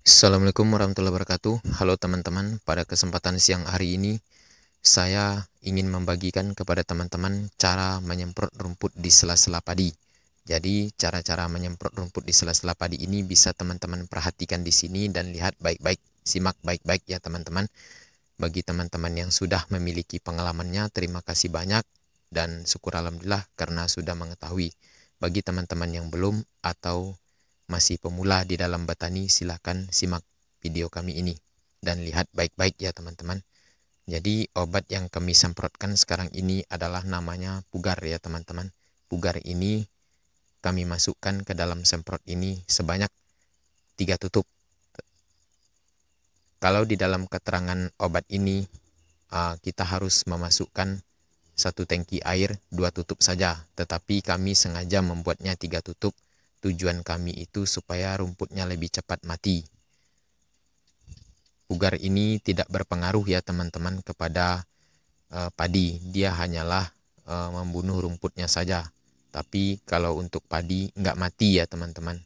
Assalamualaikum warahmatullahi wabarakatuh. Halo teman-teman, pada kesempatan siang hari ini saya ingin membagikan kepada teman-teman cara menyemprot rumput di sela-sela padi. Jadi cara-cara menyemprot rumput di sela-sela padi ini bisa teman-teman perhatikan di sini dan lihat baik-baik, simak baik-baik ya teman-teman. Bagi teman-teman yang sudah memiliki pengalamannya, terima kasih banyak dan syukur alhamdulillah karena sudah mengetahui. Bagi teman-teman yang belum atau masih pemula di dalam bertani, silakan simak video kami ini dan lihat baik-baik ya teman-teman. Jadi obat yang kami semprotkan sekarang ini adalah namanya pugar ya teman-teman. Pugar ini kami masukkan ke dalam semprot ini sebanyak 3 tutup. Kalau di dalam keterangan obat ini kita harus memasukkan 1 tangki air 2 tutup saja, tetapi kami sengaja membuatnya 3 tutup. Tujuan kami itu supaya rumputnya lebih cepat mati. Pugar ini tidak berpengaruh ya teman-teman kepada padi, dia hanyalah membunuh rumputnya saja. Tapi kalau untuk padi nggak mati ya teman-teman.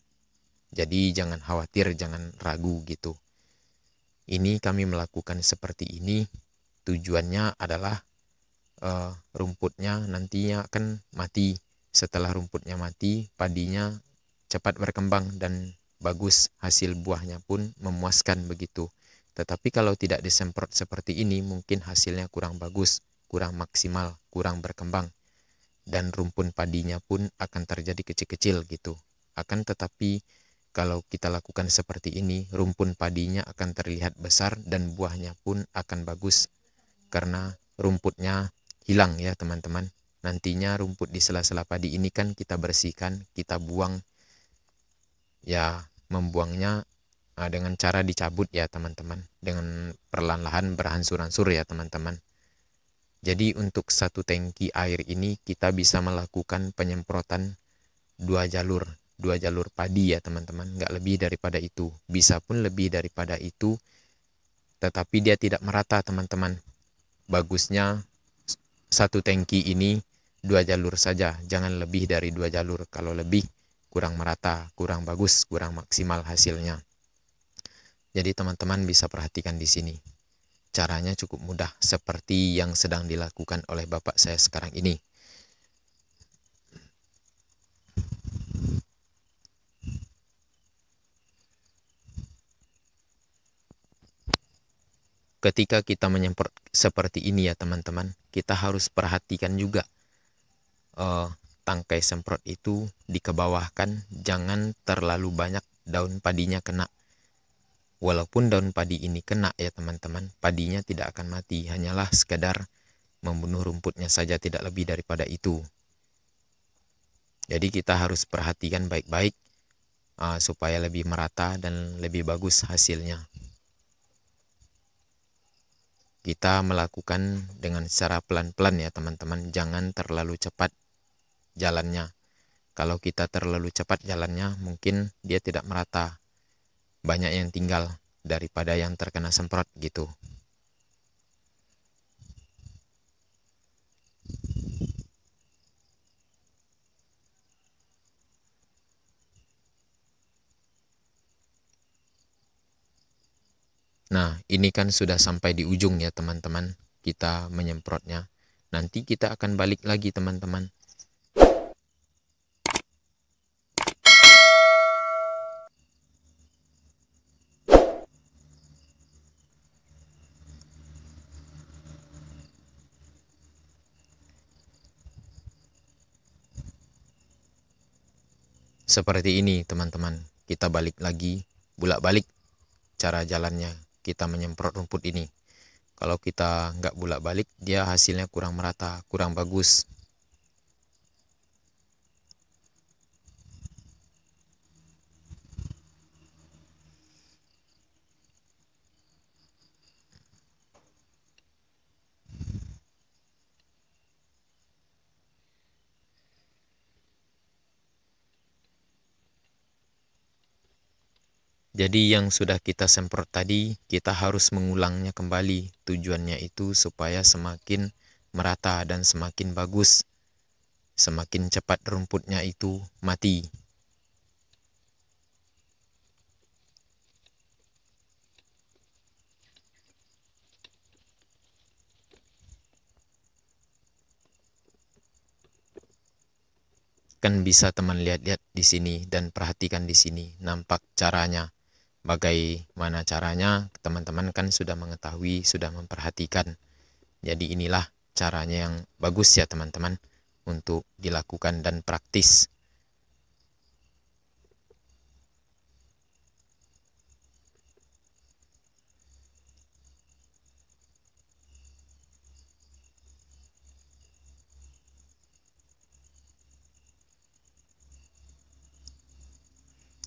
Jadi jangan khawatir, jangan ragu gitu. Ini kami melakukan seperti ini, tujuannya adalah rumputnya nantinya akan mati. Setelah rumputnya mati, padinya cepat berkembang dan bagus, hasil buahnya pun memuaskan begitu. Tetapi kalau tidak disemprot seperti ini, mungkin hasilnya kurang bagus, kurang maksimal, kurang berkembang, dan rumpun padinya pun akan terjadi kecil-kecil gitu. Akan tetapi kalau kita lakukan seperti ini, rumpun padinya akan terlihat besar dan buahnya pun akan bagus karena rumputnya hilang ya teman-teman. Nantinya rumput di sela-sela padi ini kan kita bersihkan, kita buang. Ya, membuangnya dengan cara dicabut ya teman-teman, dengan perlahan-lahan beransur-ansur ya teman-teman. Jadi untuk 1 tangki air ini kita bisa melakukan penyemprotan 2 jalur padi ya teman-teman, nggak lebih daripada itu. Bisa pun lebih daripada itu, tetapi dia tidak merata teman-teman. Bagusnya 1 tangki ini 2 jalur saja, jangan lebih dari 2 jalur. Kalau lebih kurang merata, kurang bagus, kurang maksimal hasilnya. Jadi teman-teman bisa perhatikan di sini. Caranya cukup mudah, seperti yang sedang dilakukan oleh bapak saya sekarang ini. Ketika kita menyemprot seperti ini ya teman-teman, kita harus perhatikan juga tangkai semprot itu dikebawahkan, jangan terlalu banyak daun padinya kena. Walaupun daun padi ini kena ya teman-teman, padinya tidak akan mati, hanyalah sekedar membunuh rumputnya saja, tidak lebih daripada itu. Jadi kita harus perhatikan baik-baik supaya lebih merata dan lebih bagus hasilnya. Kita melakukan dengan secara pelan-pelan ya teman-teman, jangan terlalu cepat jalannya. Kalau kita terlalu cepat jalannya, mungkin dia tidak merata, banyak yang tinggal daripada yang terkena semprot gitu. Nah, ini kan sudah sampai di ujung ya teman-teman, kita menyemprotnya. Nanti kita akan balik lagi teman-teman. Seperti ini teman-teman, kita balik lagi, bolak-balik cara jalannya kita menyemprot rumput ini. Kalau kita nggak bolak-balik, dia hasilnya kurang merata, kurang bagus. Jadi yang sudah kita semprot tadi, kita harus mengulangnya kembali. Tujuannya itu supaya semakin merata dan semakin bagus. Semakin cepat rumputnya itu mati. Kan bisa teman lihat-lihat di sini dan perhatikan di sini, nampak caranya. Bagaimana caranya? Teman-teman kan sudah mengetahui, sudah memperhatikan. Jadi inilah caranya yang bagus ya teman-teman untuk dilakukan dan praktis.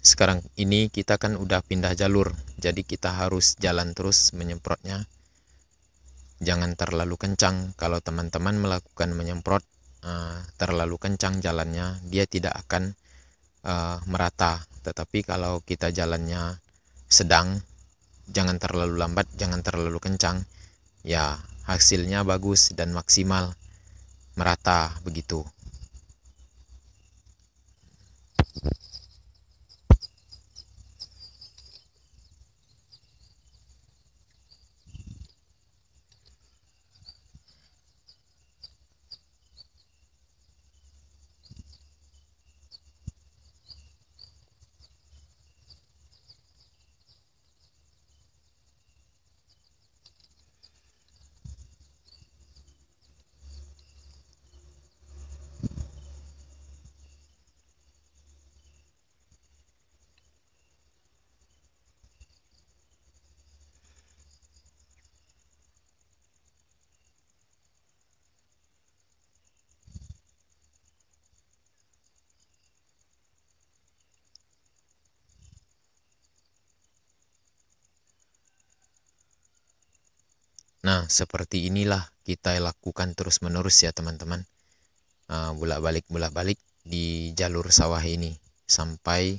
Sekarang ini kita kan udah pindah jalur, jadi kita harus jalan terus menyemprotnya. Jangan terlalu kencang. Kalau teman-teman melakukan menyemprot terlalu kencang jalannya, dia tidak akan merata. Tetapi kalau kita jalannya sedang, jangan terlalu lambat, jangan terlalu kencang, ya hasilnya bagus dan maksimal, merata begitu. Nah, seperti inilah kita lakukan terus-menerus ya teman-teman. Bolak-balik di jalur sawah ini sampai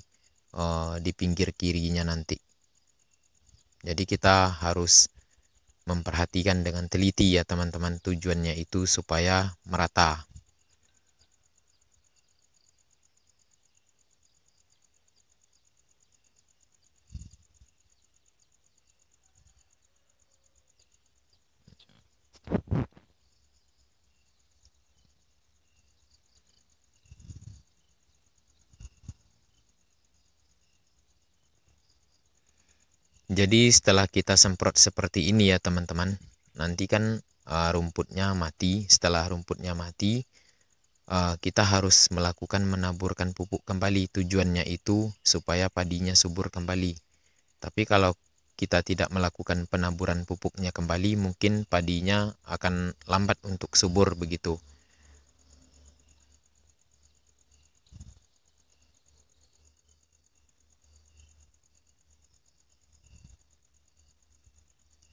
di pinggir kirinya nanti. Jadi kita harus memperhatikan dengan teliti ya teman-teman. Tujuannya itu supaya merata. Jadi setelah kita semprot seperti ini ya teman-teman, nanti kan rumputnya mati. Setelah rumputnya mati, kita harus melakukan menaburkan pupuk kembali. Tujuannya itu supaya padinya subur kembali. Tapi kalau kita tidak melakukan penaburan pupuknya kembali, mungkin padinya akan lambat untuk subur begitu.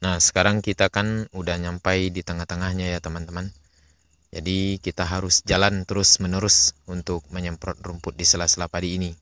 Nah, sekarang kita kan udah nyampai di tengah-tengahnya ya teman-teman. Jadi kita harus jalan terus-menerus untuk menyemprot rumput di sela-sela padi ini.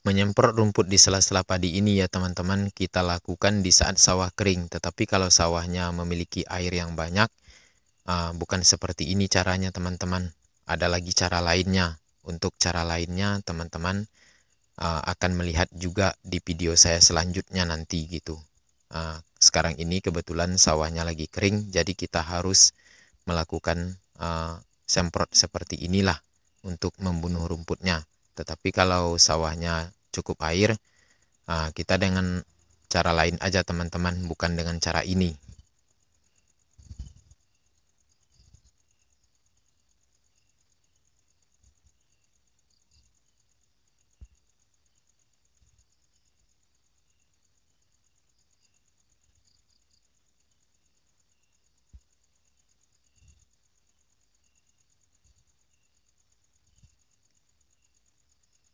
Menyemprot rumput di sela-sela padi ini ya teman-teman, kita lakukan di saat sawah kering. Tetapi kalau sawahnya memiliki air yang banyak, bukan seperti ini caranya teman-teman. Ada lagi cara lainnya. Untuk cara lainnya teman-teman akan melihat juga di video saya selanjutnya nanti gitu. Sekarang ini kebetulan sawahnya lagi kering, jadi kita harus melakukan semprot seperti inilah untuk membunuh rumputnya. Tetapi kalau sawahnya cukup air, kita dengan cara lain aja teman-teman, bukan dengan cara ini.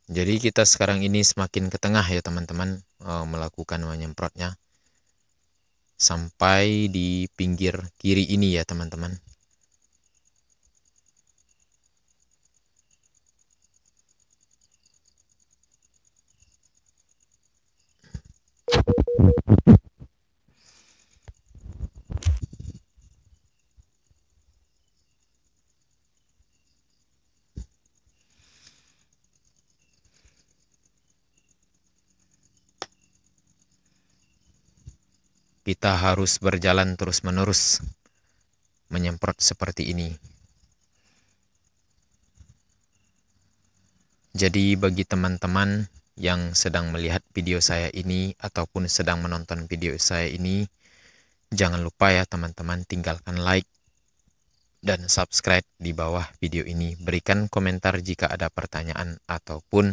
Jadi kita sekarang ini semakin ke tengah ya teman-teman, melakukan menyemprotnya sampai di pinggir kiri ini ya teman-teman. kita harus berjalan terus-menerus menyemprot seperti ini. Jadi bagi teman-teman yang sedang melihat video saya ini ataupun sedang menonton video saya ini, jangan lupa ya teman-teman, tinggalkan like dan subscribe di bawah video ini. Berikan komentar jika ada pertanyaan ataupun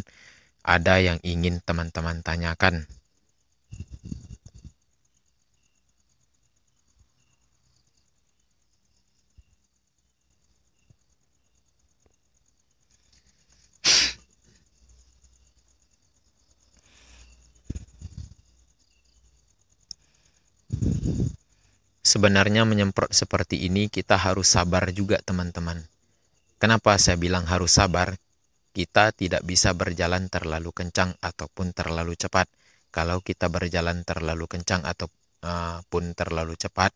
ada yang ingin teman-teman tanyakan. Sebenarnya menyemprot seperti ini kita harus sabar juga teman-teman. Kenapa saya bilang harus sabar? Kita tidak bisa berjalan terlalu kencang ataupun terlalu cepat. Kalau kita berjalan terlalu kencang ataupun terlalu cepat,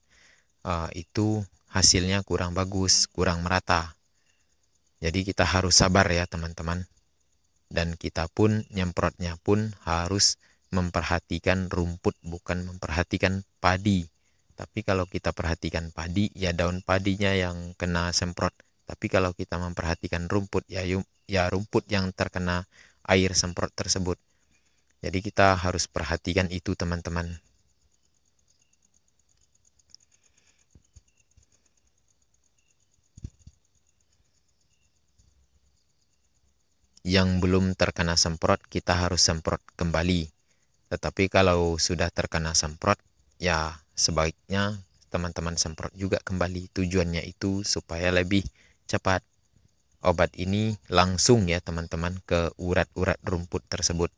itu hasilnya kurang bagus, kurang merata. Jadi kita harus sabar ya teman-teman. Dan kita pun nyemprotnya pun harus memperhatikan rumput, bukan memperhatikan padi. Tapi kalau kita perhatikan padi, ya daun padinya yang kena semprot. Tapi kalau kita memperhatikan rumput, ya rumput yang terkena air semprot tersebut. Jadi kita harus perhatikan itu teman-teman. Yang belum terkena semprot, kita harus semprot kembali. Tetapi kalau sudah terkena semprot, ya sebaiknya teman-teman semprot juga kembali. Tujuannya itu supaya lebih cepat. Obat ini langsung ya teman-teman ke urat-urat rumput tersebut.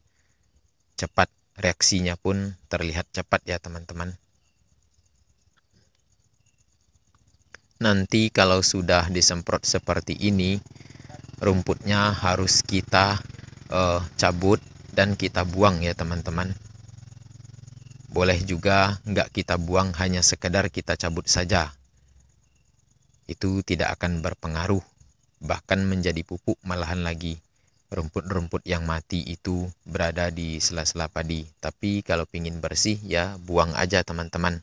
Cepat, reaksinya pun terlihat cepat ya teman-teman. Nanti kalau sudah disemprot seperti ini, rumputnya harus kita cabut dan kita buang ya teman-teman. Boleh juga nggak kita buang, hanya sekedar kita cabut saja. Itu tidak akan berpengaruh, bahkan menjadi pupuk malahan lagi. Rumput-rumput yang mati itu berada di sela-sela padi. Tapi kalau ingin bersih ya buang aja teman-teman.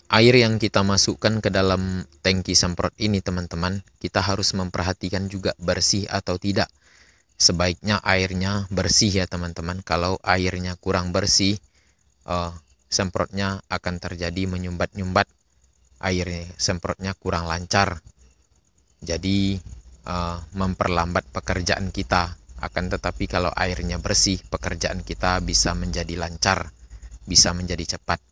Air yang kita masukkan ke dalam tangki semprot ini teman-teman, kita harus memperhatikan juga bersih atau tidak. Sebaiknya airnya bersih ya teman-teman. Kalau airnya kurang bersih, semprotnya akan terjadi menyumbat-nyumbat. Air semprotnya kurang lancar. Jadi memperlambat pekerjaan kita. Akan tetapi kalau airnya bersih, pekerjaan kita bisa menjadi lancar, bisa menjadi cepat.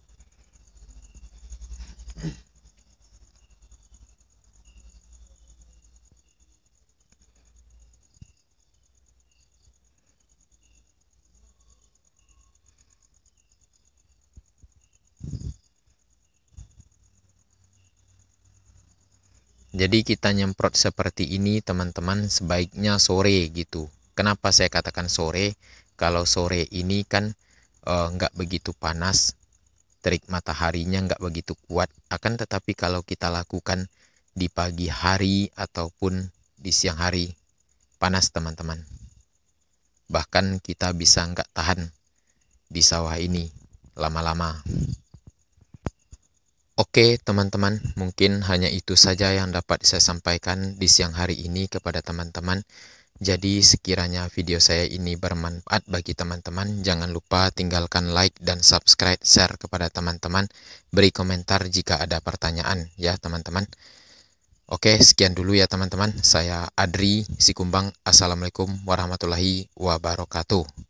Jadi kita nyemprot seperti ini teman-teman sebaiknya sore gitu. Kenapa saya katakan sore? Kalau sore ini kan nggak begitu panas, terik mataharinya nggak begitu kuat. Akan tetapi kalau kita lakukan di pagi hari ataupun di siang hari, panas teman-teman. Bahkan kita bisa nggak tahan di sawah ini lama-lama. Oke teman-teman, mungkin hanya itu saja yang dapat saya sampaikan di siang hari ini kepada teman-teman. Jadi sekiranya video saya ini bermanfaat bagi teman-teman, jangan lupa tinggalkan like dan subscribe, share kepada teman-teman, beri komentar jika ada pertanyaan ya teman-teman. Oke, sekian dulu ya teman-teman. Saya Adri Sikumbang. Assalamualaikum warahmatullahi wabarakatuh.